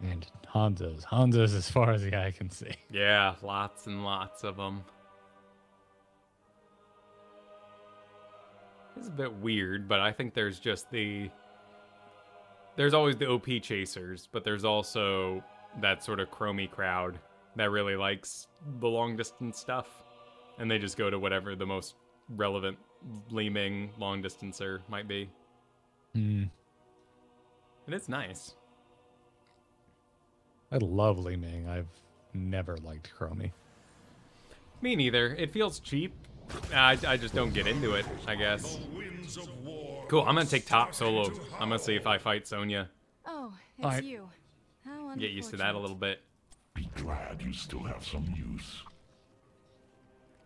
And Hanzo's. Hanzo's as far as the eye can see. Yeah, lots and lots of them. It's a bit weird, but I think there's just there's always the OP chasers, but there's also that sort of chromey crowd that really likes the long distance stuff. And they just go to whatever the most relevant Lee-Ming long distancer might be. Mm. And it's nice. I love Lee-Ming. I've never liked Chromie. Me neither. It feels cheap. I just don't get into it, I guess. Cool, I'm gonna take top solo. I'm gonna see if I fight Sonya. Oh, it's you. How Get used to that a little bit. Be glad you still have some use.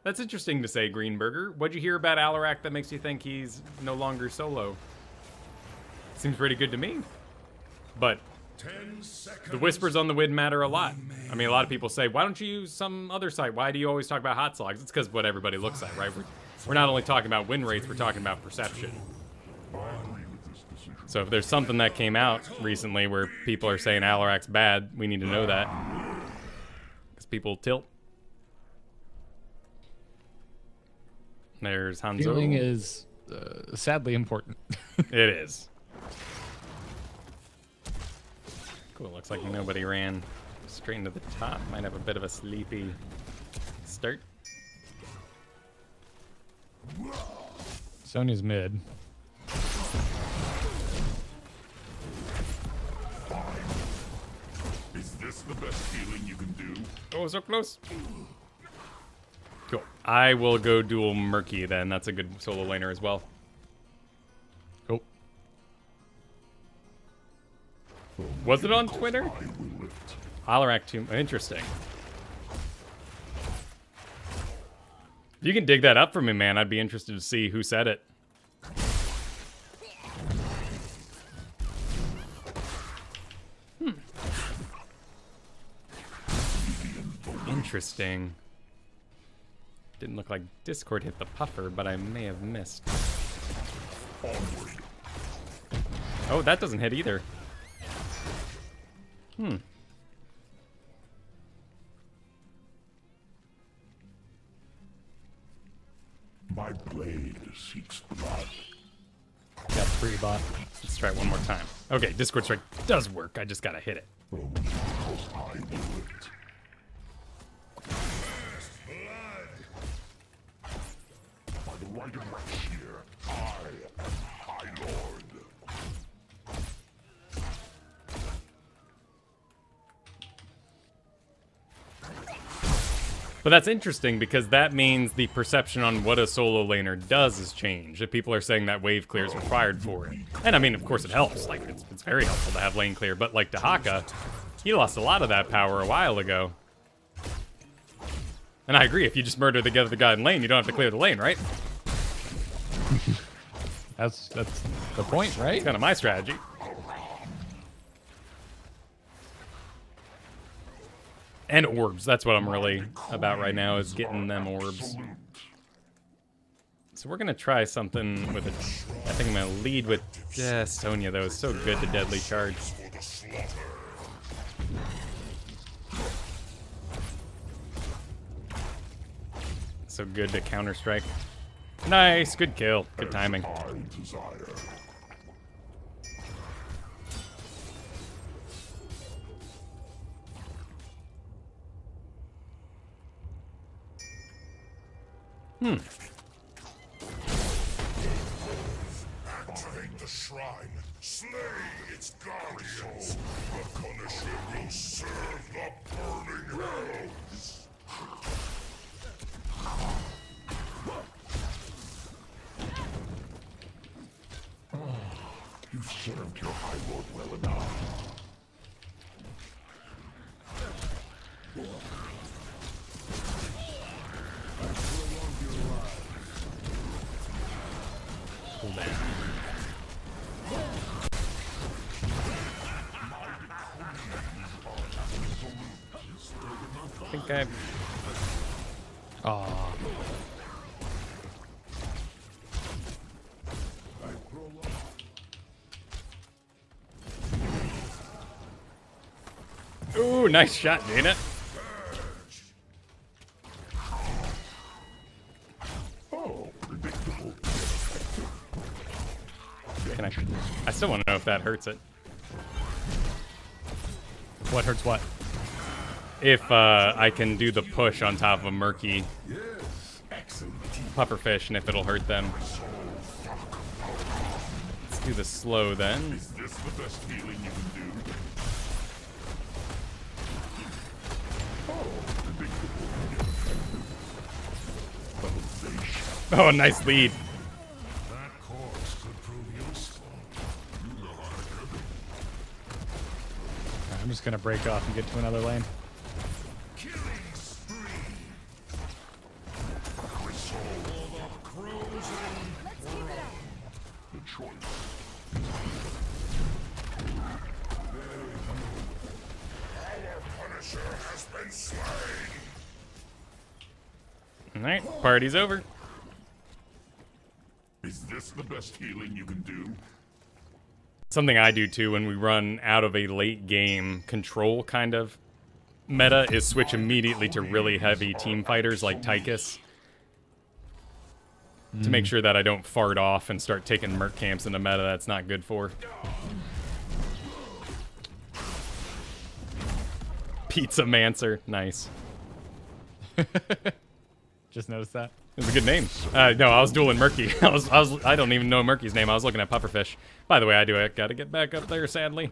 That's interesting to say, Greenberger. What'd you hear about Alarak that makes you think he's no longer solo? Seems pretty good to me. But the whispers on the wind matter a lot. I mean, a lot of people say, why don't you use some other site? Why do you always talk about hot slogs? It's because what everybody looks at, right? We're not only talking about win rates, we're talking about perception. So if there's something that came out recently where people are saying Alarak's bad, we need to know that. Because people tilt. There's Hanzo. Feeling is sadly important. It is. Cool, looks like nobody ran straight into the top. Might have a bit of a sleepy start. Sonya's mid. Is this the best feeling you can do? Oh, so close. Cool. I will go dual Murky then. That's a good solo laner as well. Cool. Was it on Twitter? Alarak 2. Interesting. If you can dig that up for me, man, I'd be interested to see who said it. Interesting. Didn't look like Discord hit the puffer, but I may have missed. Oh, that doesn't hit either. My blade seeks blood. Got 3 bot. Let's try it one more time. Okay, Discord strike does work. I just gotta hit it. Only because I will it. By the right of my shear, I am High Lord. But that's interesting because that means the perception on what a solo laner does has changed. If people are saying that wave clear is required for it. And I mean, of course it helps. Like, it's very helpful to have lane clear. But like Dahaka, he lost a lot of that power a while ago. And I agree, if you just murder the other guy in lane, you don't have to clear the lane, right? That's the point, right? It's kind of my strategy. And orbs, that's what I'm really about right now, is getting them orbs. So we're gonna try something with it. I think I'm gonna lead with Sonya, though. It's so good to deadly charge. So good to counter strike. Nice, good kill, good timing. Activate the shrine, slay its guardians. The Punisher will serve the burning hells. You've served your High Lord well enough. Pull down. I think I... Aw. Ooh, nice shot, Jaina. Can I still want to know if that hurts it. What hurts what? If I can do the push on top of a murky pufferfish and if it'll hurt them. Let's do the slow then. Is this the best healing you can do? Oh, nice lead. That course could prove useful. You know how to get it. I'm just gonna break off and get to another lane. Killing spree. Whistle of the crows and Let's keep it up. the choice. Our Punisher has been slain. Alright, party's over. Is this the best healing you can do? Something I do too when we run out of a late game control kind of meta is switch immediately to really heavy team fighters like Tychus. To make sure that I don't fart off and start taking merc camps in the meta that's not good for. Pizza Mancer, nice. Just noticed that. It was a good name. No, I was dueling Murky. I don't even know Murky's name. I was looking at Pufferfish. By the way, I gotta get back up there, sadly.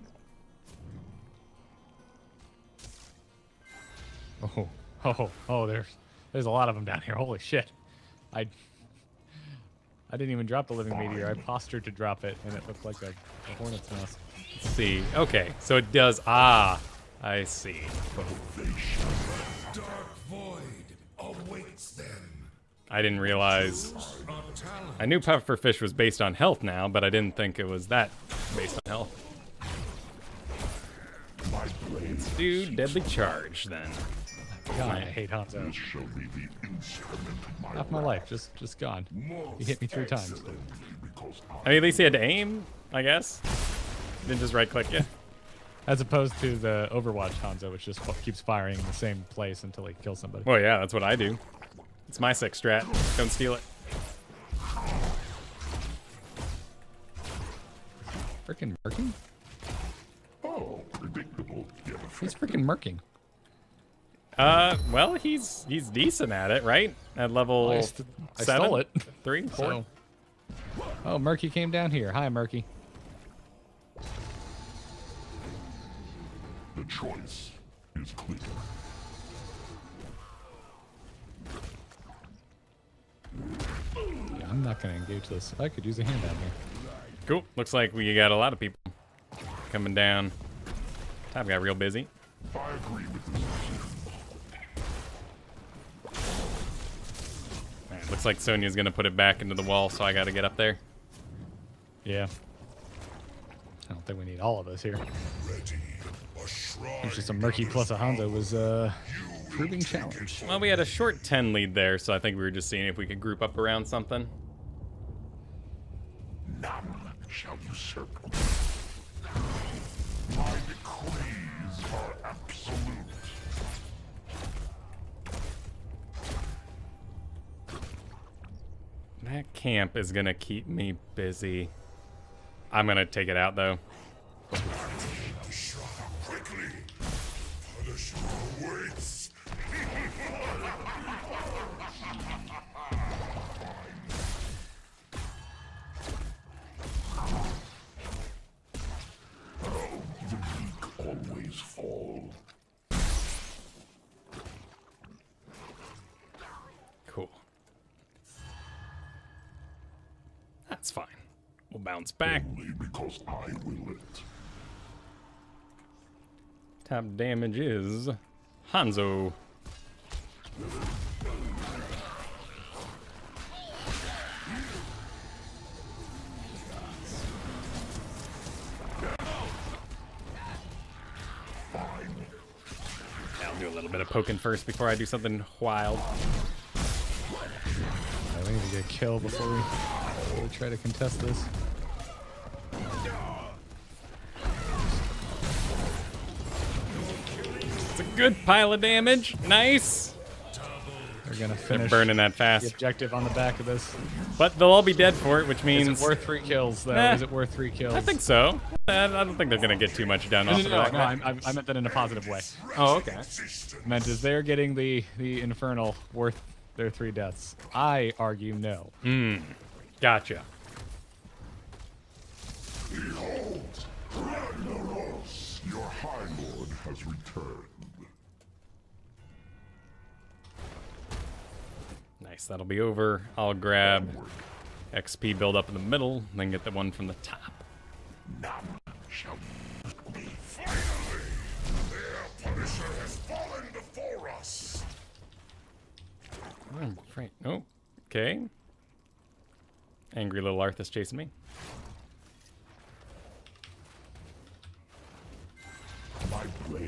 Oh, there's a lot of them down here. Holy shit. I didn't even drop the living meteor. I postured to drop it, and it looked like a hornet's nest. Let's see. Okay, so it does. Ah, I see. Dark void awaits them. I didn't realize. I knew Pufferfish was based on health now, but I didn't think it was that based on health. Let's do Deadly Charge then. God, I hate Hanzo. Shall be the instrument of my Half my life just gone. He hit me 3 times. because I mean, at least he had to aim, I guess. Didn't just right click you. As opposed to the Overwatch Hanzo, which just keeps firing in the same place until he kills somebody. Well, yeah, that's what I do. It's my sick strat. Don't steal it. Freaking murking? Oh, predictable. He's freaking murking. Well, he's decent at it, right? At level I 7? stole it. 3, 4. So. Oh, Murky came down here. Hi, Murky. The choice is clear. Yeah, I'm not gonna engage this. I could use a hand out here. Cool. Looks like we got a lot of people coming down. Top got real busy. I agree with this. Alright, looks like Sonya's gonna put it back into the wall, so I gotta get up there. Yeah. I don't think we need all of us here. Ready. A shrine. It's just a Murky plus a Hanzo was proving challenge. Well, we had a short 10 lead there, so I think we were just seeing if we could group up around something. None shall usurp. My decrees are absolute. That camp is gonna keep me busy. I'm gonna take it out though. The shrine quickly. Punishment awaits. The weak always fall. Cool. That's fine. We'll bounce back. Only because I will it. Top damage is Hanzo. I'll do a little bit of poking first before I do something wild. We need to get a kill before we try to contest this. Good pile of damage. Nice. They're gonna They're finish burning that the fast. objective on the back of this. But they'll all be dead for it, which means... Is it worth 3 kills, though? Nah. Is it worth 3 kills? I think so. I don't think they're going to get too much done off of that. I meant that in a positive way. Oh, okay. Meant is they're getting the Infernal worth their 3 deaths. I argue no. Gotcha. Behold, Ragnaros, your High Lord has returned. Nice, that'll be over. I'll grab XP build up in the middle, then get the one from the top. None shall be. Finally, their Punisher has fallen before us. I'm afraid. Oh, okay. Angry little Arthas chasing me.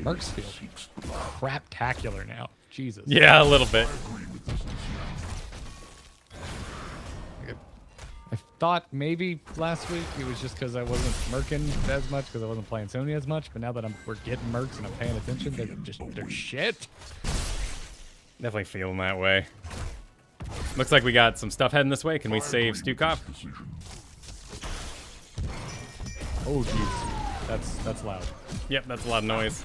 Mercs feel craptacular now. Jesus. Yeah, a little bit. I thought maybe last week it was just because I wasn't merking as much because I wasn't playing Sony as much, but now that we're getting mercs and I'm paying attention, they're shit. Definitely feeling that way. Looks like we got some stuff heading this way. Can we save Stukov? Oh jeez, that's loud. Yep, that's a lot of noise.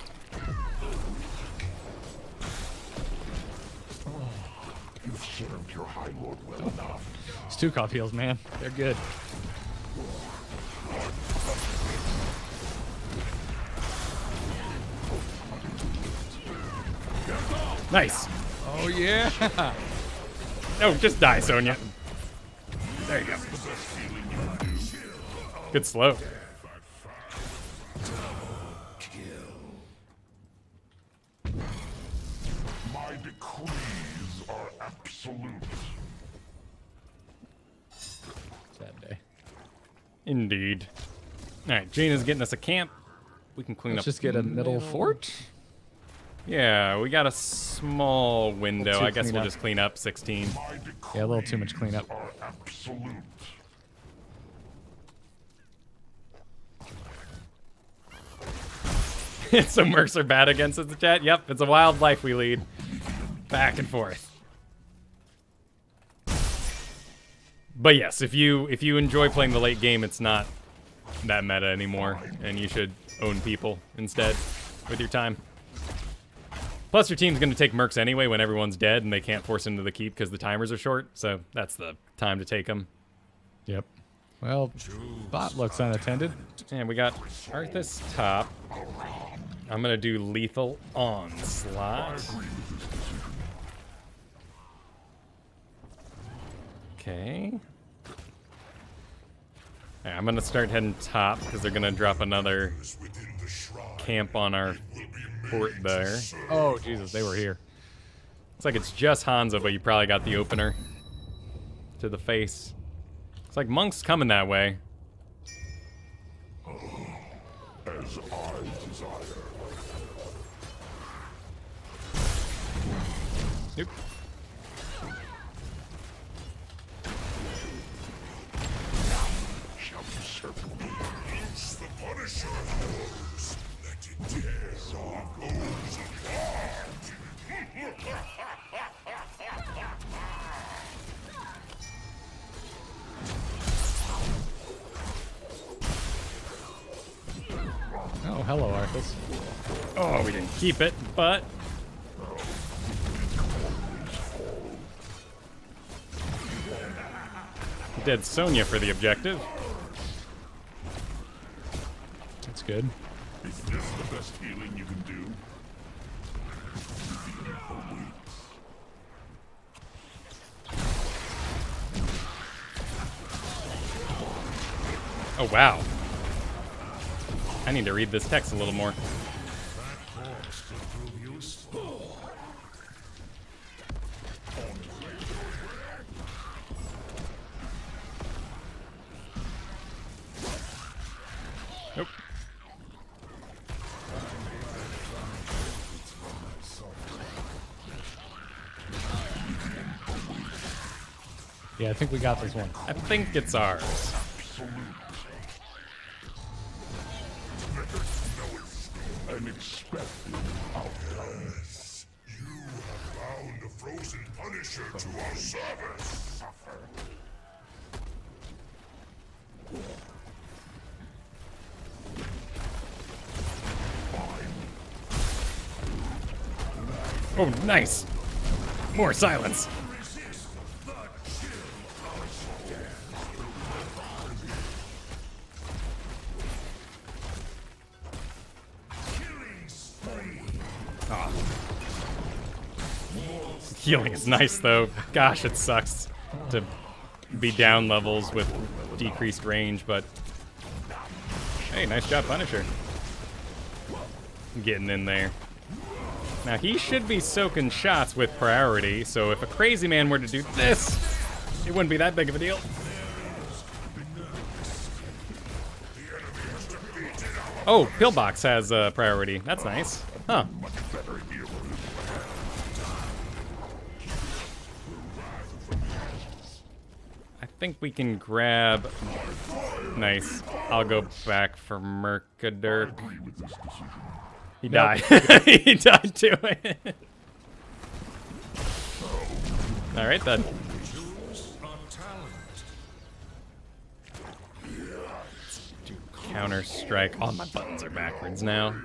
You've served your High Lord well enough. Stukov heals, man. They're good. Nice. Oh yeah. No, just die, Sonya. There you go. Good slow. My decrees are absolute. Sad day. Indeed. All right, Jaina's getting us a camp. We can clean Let's up. just get a middle fort. Yeah, we got a small window. Two I guess clean we'll up. just clean up 16. My decrees Yeah, a little too much cleanup. are absolute. So mercs are bad against us, the chat. Yep, it's a wild life we lead. Back and forth. But yes, if you enjoy playing the late game, it's not that meta anymore, and you should own people instead with your time. Plus, your team's going to take mercs anyway when everyone's dead and they can't force into the keep because the timers are short, so that's the time to take them. Yep. Well, bot looks unattended. And we got Arthas top. I'm going to do lethal onslaught. Okay. Right, I'm going to start heading top because they're going to drop another camp on our fort there. Oh Jesus, they were here. Looks like it's just Hanzo, but you probably got the opener to the face. It's like Monk's coming that way. As I desire. Nope. Shall be certain. It's the Punisher knows. Let it tear our foes apart. Oh, hello, Arthas. Oh, we didn't keep it, but... Dead Sonya for the objective. That's good. Is this the best healing you can do? Oh, wow. I need to read this text a little more. Nope. Yeah, I think we got this one. I think it's ours. An expected outcome. frozen Punisher to our service. Oh, nice. More silence. Ah. Healing is nice, though. Gosh, it sucks to be down levels with decreased range, but hey, nice job, Punisher. Getting in there. Now, he should be soaking shots with priority, so if a crazy man were to do this, it wouldn't be that big of a deal. Oh, Pillbox has priority. That's nice. Huh. I think we can grab... Nice. I'll go back for Mercadur. He died. He died to it. Alright then. Do Counter Strike. All my buttons are backwards now.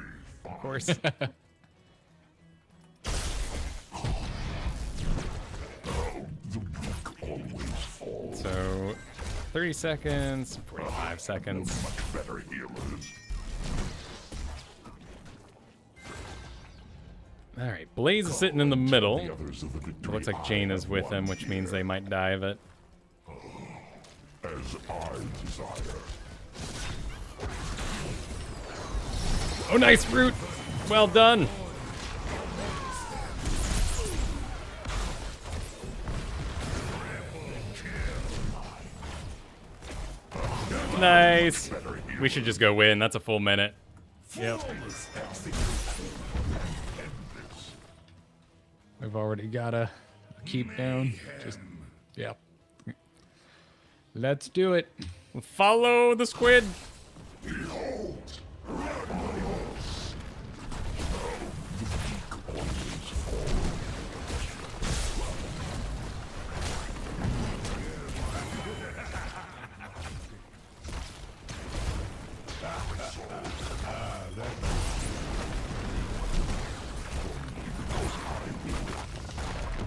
Of course. So, 30 seconds, 45 seconds. Alright, Blaze is sitting in the middle. It looks like Jane is with him, which means they might die of it. As I desire. Oh, nice root! Well done! Nice! We should just go win. That's a full minute. Yep. We've already got a keep down. Just, yeah. Let's do it. Follow the squid!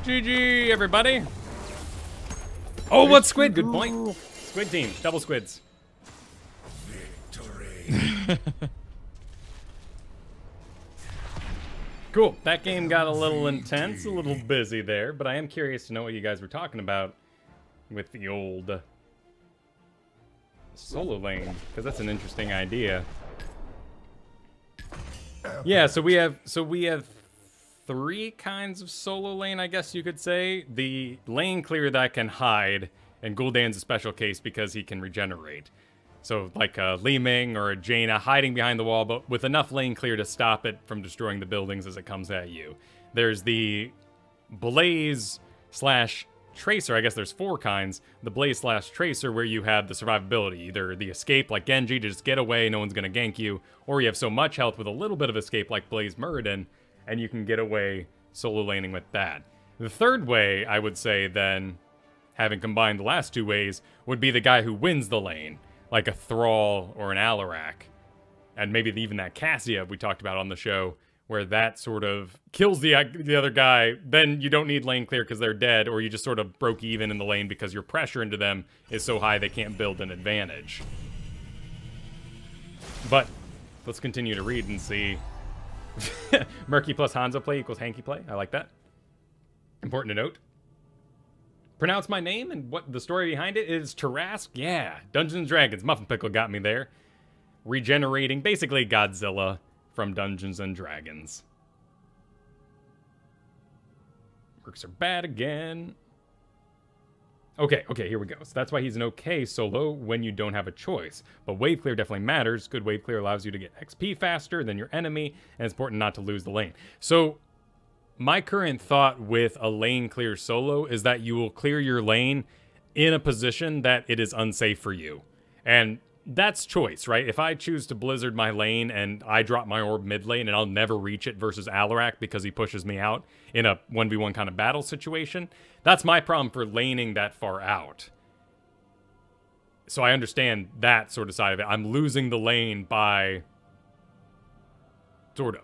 GG, everybody. Oh, what squid? Good point. Squid team. Double squids. Victory. Cool. That game got a little intense, a little busy there, but I am curious to know what you guys were talking about with the old solo lane, because that's an interesting idea. Yeah, so we have three kinds of solo lane, I guess you could say. The lane clear that can hide, and Gul'dan's a special case because he can regenerate. So like a Li Ming or a Jaina hiding behind the wall, but with enough lane clear to stop it from destroying the buildings as it comes at you. There's the Blaze slash Tracer, I guess there's four kinds. The Blaze slash Tracer, where you have the survivability, either the escape like Genji to just get away, no one's gonna gank you, or you have so much health with a little bit of escape like Blaze Muradin, and you can get away solo laning with that. The third way, I would say then, having combined the last two ways, would be the guy who wins the lane, like a Thrall or an Alarak, and maybe even that Cassia we talked about on the show, where that sort of kills the other guy. Then you don't need lane clear because they're dead, or you just sort of broke even in the lane because your pressure into them is so high they can't build an advantage. But let's continue to read and see. Murky plus Hanzo play equals Hanky play. I like that. Important to note. Pronounce my name and what the story behind it is. Tarask? Yeah. Dungeons & Dragons. Muffin Pickle got me there. Regenerating. Basically Godzilla from Dungeons & Dragons. Mercs are bad again. Okay, here we go. So that's why he's an okay solo when you don't have a choice. But wave clear definitely matters. Good wave clear allows you to get XP faster than your enemy, and it's important not to lose the lane. So my current thought with a lane clear solo is that you will clear your lane in a position that it is unsafe for you. And that's choice, right? If I choose to blizzard my lane and I drop my orb mid lane and I'll never reach it versus Alarak because he pushes me out in a 1v1 kind of battle situation, that's my problem for laning that far out. So I understand that sort of side of it. I'm losing the lane by... sort of.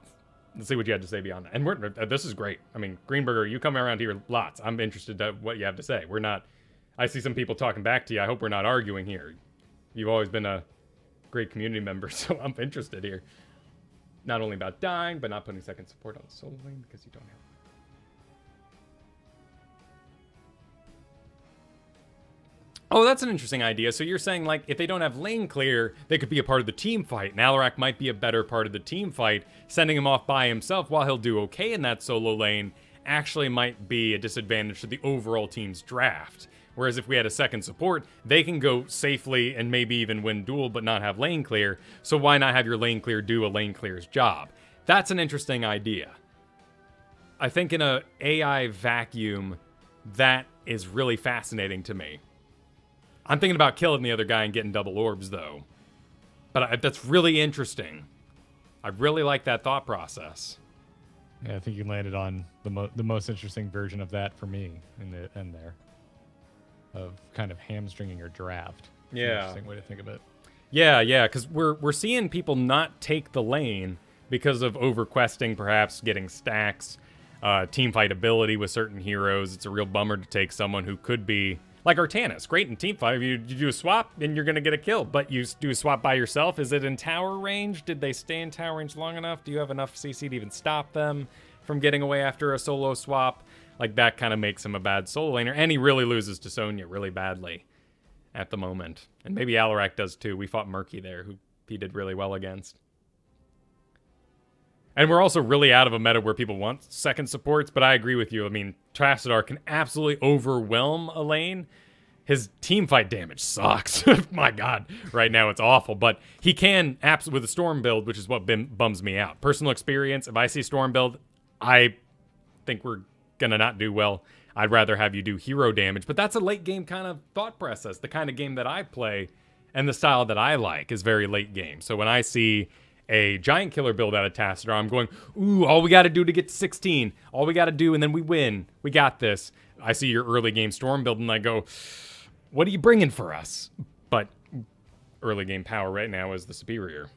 Let's see what you had to say beyond that. And this is great. I mean, Greenberger, you come around here lots. I'm interested in what you have to say. We're not... I see some people talking back to you. I hope we're not arguing here. You've always been a great community member, so I'm interested here. Not only about dying, but not putting second support on the solo lane because you don't have... Oh, that's an interesting idea. So you're saying, like, if they don't have lane clear, they could be a part of the team fight. And Alarak might be a better part of the team fight. Sending him off by himself, while he'll do okay in that solo lane, actually might be a disadvantage to the overall team's draft. Whereas if we had a second support, they can go safely and maybe even win duel but not have lane clear. So why not have your lane clear do a lane clear's job? That's an interesting idea. I think in a AI vacuum, that is really fascinating to me. I'm thinking about killing the other guy and getting double orbs, though. But that's really interesting. I really like that thought process. Yeah, I think you landed on the most interesting version of that for me in the end there. Of kind of hamstringing your draft. It's an interesting way to think of it. Yeah, because we're seeing people not take the lane because of overquesting, perhaps getting stacks, teamfight ability with certain heroes. It's a real bummer to take someone who could be... Like Artanis, great in teamfight. If you do a swap, then you're going to get a kill. But you do a swap by yourself. Is it in tower range? Did they stay in tower range long enough? Do you have enough CC to even stop them from getting away after a solo swap? Like, that kind of makes him a bad solo laner. And he really loses to Sonya really badly at the moment. And maybe Alarak does too. We fought Murky there, who he did really well against. And we're also really out of a meta where people want second supports, but I agree with you. I mean, Trassadar can absolutely overwhelm a lane. His teamfight damage sucks. My God, right now it's awful. But he can, with a Storm build, which is what bums me out. Personal experience, if I see Storm build, I think we're going to not do well. I'd rather have you do hero damage. But that's a late game kind of thought process. The kind of game that I play and the style that I like is very late game. So when I see a giant killer build out of Trassadar, I'm going, ooh, all we got to do to get to 16. All we got to do, and then we win. We got this. I see your early game Storm build, and I go, what are you bringing for us? But early game power right now is the superior.